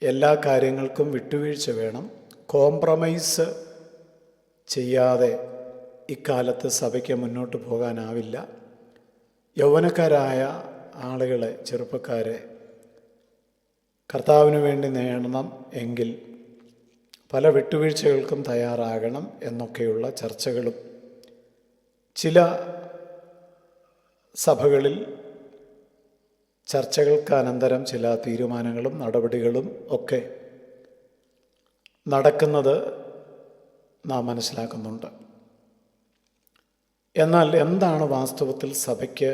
എല്ലാ കാര്യങ്ങൾക്കും വിട്ടുവീഴ്ച വേണം. കോംപ്രമൈസ് ചെയ്യാതെ ഇക്കാലത്ത് സഭയ്ക്ക് മുന്നോട്ട് പോകാനാവില്ല. യൗവനക്കാരായ ആളുകളെ, ചെറുപ്പക്കാരെ കർത്താവിന് വേണ്ടി നേടണം എങ്കിൽ പല വിട്ടുവീഴ്ചകൾക്കും തയ്യാറാകണം എന്നൊക്കെയുള്ള ചർച്ചകളും ചില സഭകളിൽ ചർച്ചകൾക്ക് അനന്തരം ചില തീരുമാനങ്ങളും നടപടികളും ഒക്കെ നടക്കുന്നത് നാം മനസ്സിലാക്കുന്നുണ്ട്. എന്നാൽ എന്താണ് വാസ്തവത്തിൽ സഭയ്ക്ക്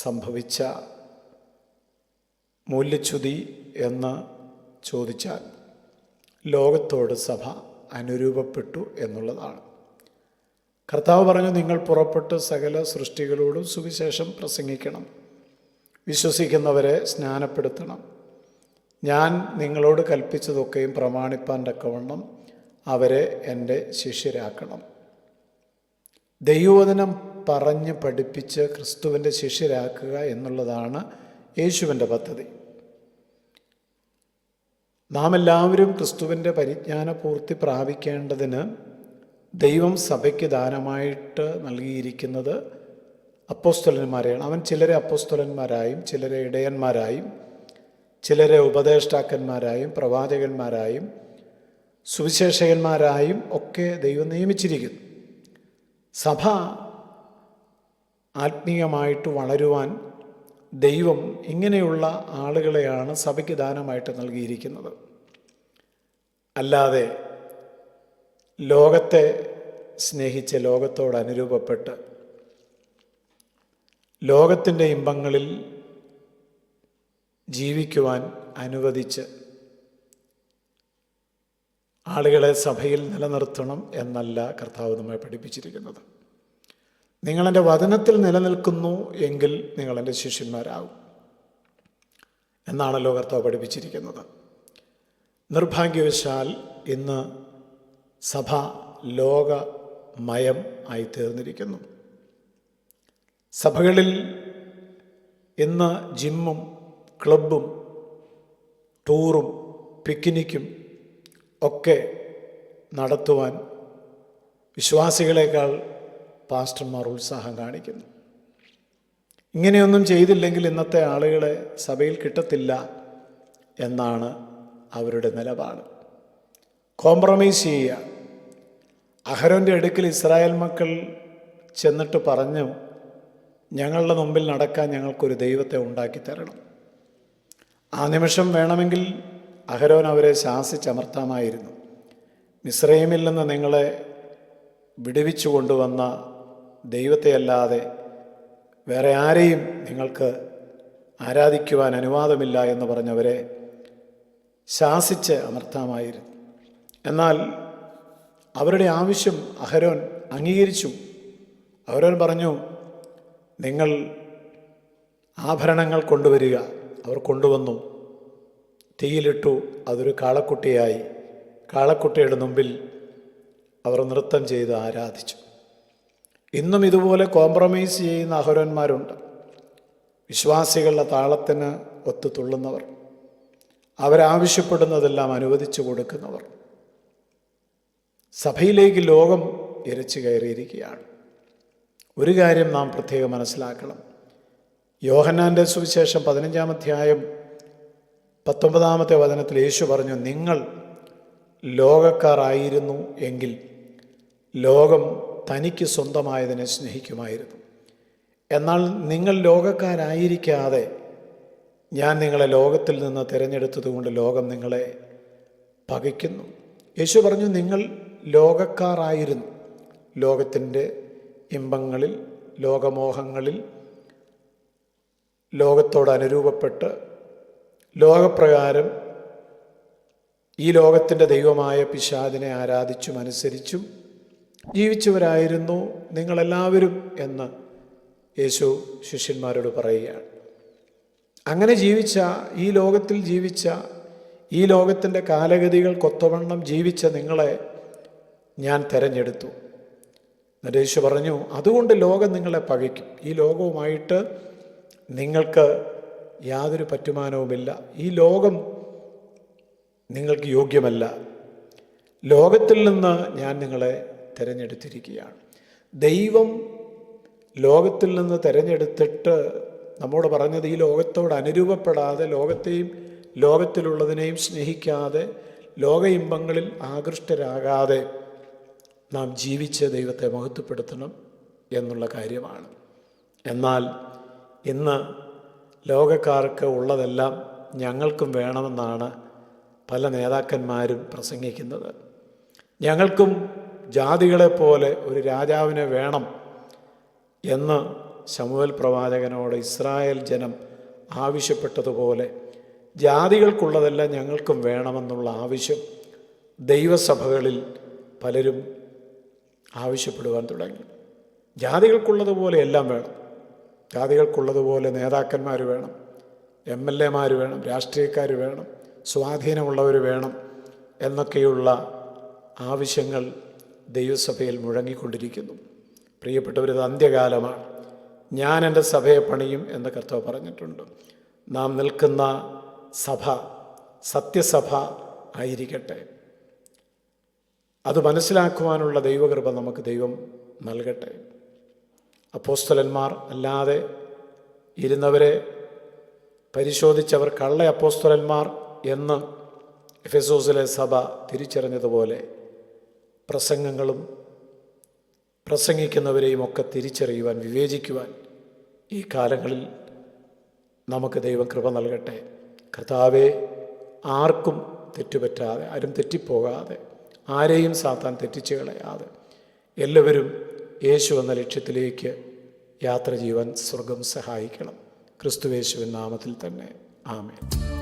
സംഭവിച്ച മൂല്യച്യുതി എന്ന് ചോദിച്ചാൽ ലോകത്തോട് സഭ അനുരൂപപ്പെട്ടു എന്നുള്ളതാണ്. കർത്താവ് പറഞ്ഞു, നിങ്ങൾ പുറപ്പെട്ട് സകല സൃഷ്ടികളോടും സുവിശേഷം പ്രസംഗിക്കണം, വിശ്വസിക്കുന്നവരെ സ്നാനപ്പെടുത്തണം, ഞാൻ നിങ്ങളോട് കൽപ്പിച്ചതൊക്കെയും പ്രമാണിപ്പാൻ തക്കവണ്ണം അവരെ എൻ്റെ ശിഷ്യരാക്കണം. ദൈവവചനം പറഞ്ഞ് പഠിപ്പിച്ച് ക്രിസ്തുവിൻ്റെ ശിഷ്യരാക്കുക എന്നുള്ളതാണ് യേശുവിൻ്റെ പദ്ധതി. നാം എല്ലാവരും ക്രിസ്തുവിൻ്റെ പരിജ്ഞാനപൂർത്തി പ്രാപിക്കേണ്ടതിന് ദൈവം സഭയ്ക്ക് ദാനമായിട്ട് നൽകിയിരിക്കുന്നത് അപ്പോസ്തലന്മാരെയാണ്. അവൻ ചിലരെ അപ്പോസ്തലന്മാരായും ചിലരെ ഇടയന്മാരായും ചിലരെ ഉപദേഷ്ടാക്കന്മാരായും പ്രവാചകന്മാരായും സുവിശേഷകന്മാരായും ഒക്കെ ദൈവം നിയമിച്ചിരിക്കുന്നു. സഭ ആത്മീയമായിട്ട് വളരുവാൻ ദൈവം ഇങ്ങനെയുള്ള ആളുകളെയാണ് സഭയ്ക്ക് ദാനമായിട്ട് നൽകിയിരിക്കുന്നത്. അല്ലാതെ ലോകത്തെ സ്നേഹിച്ച് ലോകത്തോട് അനുരൂപപ്പെട്ട് ലോകത്തിൻ്റെ ഇമ്പങ്ങളിൽ ജീവിക്കുവാൻ അനുവദിച്ച് ആളുകളെ സഭയിൽ നിലനിർത്തണം എന്നല്ല കർത്താവ് നമ്മെ പഠിപ്പിച്ചിരിക്കുന്നത്. നിങ്ങളെൻ്റെ വചനത്തിൽ നിലനിൽക്കുന്നു എങ്കിൽ നിങ്ങളെൻ്റെ ശിഷ്യന്മാരാകും എന്നാണല്ലോ കർത്താവ് പഠിപ്പിച്ചിരിക്കുന്നത്. നിർഭാഗ്യവശാൽ ഇന്ന് സഭ ലോകമയം ആയിത്തീർന്നിരിക്കുന്നു. സഭകളിൽ ഇന്ന് ജിമ്മും ക്ലബും ടൂറും പിക്നിക്കും ഒക്കെ നടത്തുവാൻ വിശ്വാസികളെക്കാൾ പാസ്റ്റർമാർ ഉത്സാഹം കാണിക്കുന്നു. ഇങ്ങനെയൊന്നും ചെയ്തില്ലെങ്കിൽ ഇന്നത്തെ ആളുകളെ സഭയിൽ കിട്ടത്തില്ല എന്നാണ് അവരുടെ നിലപാട്. കോംപ്രമൈസ് ചെയ്യുക. അഹരോൻ്റെ അടുക്കൽ ഇസ്രായേൽ മക്കൾ ചെന്നിട്ട് പറഞ്ഞു, ഞങ്ങളുടെ മുമ്പിൽ നടക്കാൻ ഞങ്ങൾക്കൊരു ദൈവത്തെ ഉണ്ടാക്കി തരണം. ആ നിമിഷം വേണമെങ്കിൽ അഹരോൻ അവരെ ശാസിച്ചമർത്താമായിരുന്നു. മിസ്രൈമിൽ നിന്ന് നിങ്ങളെ വിടുവിച്ചു കൊണ്ടുവന്ന ദൈവത്തെയല്ലാതെ വേറെ ആരെയും നിങ്ങൾക്ക് ആരാധിക്കുവാൻ അനുവാദമില്ല എന്ന് പറഞ്ഞവരെ ശാസിച്ച് അമർത്താമായിരുന്നു. എന്നാൽ അവരുടെ ആവശ്യം അഹരോൻ അംഗീകരിച്ചു. അഹരോൻ പറഞ്ഞു, നിങ്ങൾ ആഭരണങ്ങൾ കൊണ്ടുവരിക. അവർ കൊണ്ടുവന്നു, തീയിലിട്ടു. അതൊരു കാളക്കുട്ടിയായി. കാളക്കുട്ടിയുടെ മുമ്പിൽ അവർ നൃത്തം ചെയ്ത് ആരാധിച്ചു. ഇന്നും ഇതുപോലെ കോംപ്രമൈസ് ചെയ്യുന്ന അഹരോന്മാരുണ്ട്. വിശ്വാസികളുടെ താളത്തിന് ഒത്തു തുള്ളുന്നവർ, അവരാവശ്യപ്പെടുന്നതെല്ലാം അനുവദിച്ചു കൊടുക്കുന്നവർ. സഭയിലേക്ക് ലോകം ഇരച്ചു കയറിയിരിക്കുകയാണ്. ഒരു കാര്യം നാം പ്രത്യേകം മനസ്സിലാക്കണം. യോഹന്നാൻ്റെ സുവിശേഷം 15-ാം അധ്യായം 19-ാമത്തെ വചനത്തിൽ യേശു പറഞ്ഞു, നിങ്ങൾ ലോകക്കാരായിരുന്നു എങ്കിൽ ലോകം തനിക്ക് സ്വന്തമായതിനെ സ്നേഹിക്കുമായിരുന്നു. എന്നാൽ നിങ്ങൾ ലോകക്കാരായിരിക്കാതെ ഞാൻ നിങ്ങളെ ലോകത്തിൽ നിന്ന് തിരഞ്ഞെടുത്തതുകൊണ്ട് ലോകം നിങ്ങളെ പകയ്ക്കുന്നു. യേശു പറഞ്ഞു, നിങ്ങൾ ലോകക്കാരായിരുന്നു. ലോകത്തിൻ്റെ ഇമ്പങ്ങളിൽ, ലോകമോഹങ്ങളിൽ, ലോകത്തോട് അനുരൂപപ്പെട്ട് ലോകപ്രകാരം ഈ ലോകത്തിൻ്റെ ദൈവമായ പിശാചിനെ ആരാധിച്ചും അനുസരിച്ചും ജീവിച്ചവരായിരുന്നു നിങ്ങളെല്ലാവരും എന്ന് യേശു ശിഷ്യന്മാരോട് പറയുകയാണ്. അങ്ങനെ ജീവിച്ച, ഈ ലോകത്തിൽ ജീവിച്ച, ഈ ലോകത്തിൻ്റെ കാലഗതികൾക്കൊത്തവണ്ണം ജീവിച്ച നിങ്ങളെ ഞാൻ തിരഞ്ഞെടുത്തു. എന്നിട്ട് യേശു പറഞ്ഞു, അതുകൊണ്ട് ലോകം നിങ്ങളെ പകയ്ക്കും. ഈ ലോകവുമായിട്ട് നിങ്ങൾക്ക് യാതൊരു പറ്റുമാനവുമില്ല. ഈ ലോകം നിങ്ങൾക്ക് യോഗ്യമല്ല. ലോകത്തിൽ നിന്ന് ഞാൻ നിങ്ങളെ തിരഞ്ഞെടുത്തിരിക്കുകയാണ്. ദൈവം ലോകത്തിൽ നിന്ന് തിരഞ്ഞെടുത്തിട്ട് നമ്മോട് പറഞ്ഞത്, ഈ ലോകത്തോട് അനുരൂപപ്പെടാതെ, ലോകത്തെയും ലോകത്തിലുള്ളതിനെയും സ്നേഹിക്കാതെ, ലോക ഇമ്പങ്ങളിൽ ആകൃഷ്ടരാകാതെ നാം ജീവിച്ച് ദൈവത്തെ മഹത്വപ്പെടുത്തണം എന്നുള്ള കാര്യമാണ്. എന്നാൽ ഇന്ന് ലോകക്കാർക്ക് ഉള്ളതെല്ലാം ഞങ്ങൾക്കും വേണമെന്നാണ് പല നേതാക്കന്മാരും പ്രസംഗിക്കുന്നത്. ഞങ്ങൾക്കും ജാതികളെപ്പോലെ ഒരു രാജാവിനെ വേണം എന്ന് ശമൂവേൽ പ്രവാചകനോട് ഇസ്രായേൽ ജനം ആവശ്യപ്പെട്ടതുപോലെ ജാതികൾക്കുള്ളതെല്ലാം ഞങ്ങൾക്കും വേണമെന്നുള്ള ആവശ്യം ദൈവസഭകളിൽ പലരും ആവശ്യപ്പെടുവാൻ തുടങ്ങി. ജാതികൾക്കുള്ളതുപോലെ എല്ലാം വേണം. ജാതികൾക്കുള്ളതുപോലെ നേതാക്കന്മാർ വേണം, MLA വേണം, രാഷ്ട്രീയക്കാർ വേണം, സ്വാധീനമുള്ളവർ വേണം എന്നൊക്കെയുള്ള ആവശ്യങ്ങൾ ദൈവസഭയിൽ മുഴങ്ങിക്കൊണ്ടിരിക്കുന്നു. പ്രിയപ്പെട്ടവരത് അന്ത്യകാലമാണ്. ഞാൻ എൻ്റെ സഭയെ പണിയും എന്ന് കർത്താവ് പറഞ്ഞിട്ടുണ്ട്. നാം നിൽക്കുന്ന സഭ സത്യസഭ ആയിരിക്കട്ടെ. അത് മനസ്സിലാക്കുവാനുള്ള ദൈവകൃപ നമുക്ക് ദൈവം നൽകട്ടെ. അപ്പോസ്തലന്മാർ അല്ലാതെ ഇരുന്നവരെ പരിശോധിച്ചവർ കള്ള അപ്പോസ്തലന്മാർ എന്ന് എഫെസോസിലെ സഭ തിരിച്ചറിഞ്ഞതുപോലെ പ്രസംഗങ്ങളും പ്രസംഗിക്കുന്നവരെയും ഒക്കെ തിരിച്ചറിയുവാൻ, വിവേചിക്കുവാൻ ഈ കാലങ്ങളിൽ നമുക്ക് ദൈവം കൃപ നൽകട്ടെ. കർത്താവേ, ആർക്കും തെറ്റുപറ്റാതെ, ആരും തെറ്റിപ്പോകാതെ, ആരെയും സാത്താൻ തെറ്റിച്ച് കളയാതെ എല്ലാവരും യേശു എന്ന ലക്ഷ്യത്തിലേക്ക് യാത്ര ചെയ്യുവാൻ സ്വർഗം സഹായിക്കണം. ക്രിസ്തുയേശുവിൻ നാമത്തിൽ തന്നെ ആമേൻ.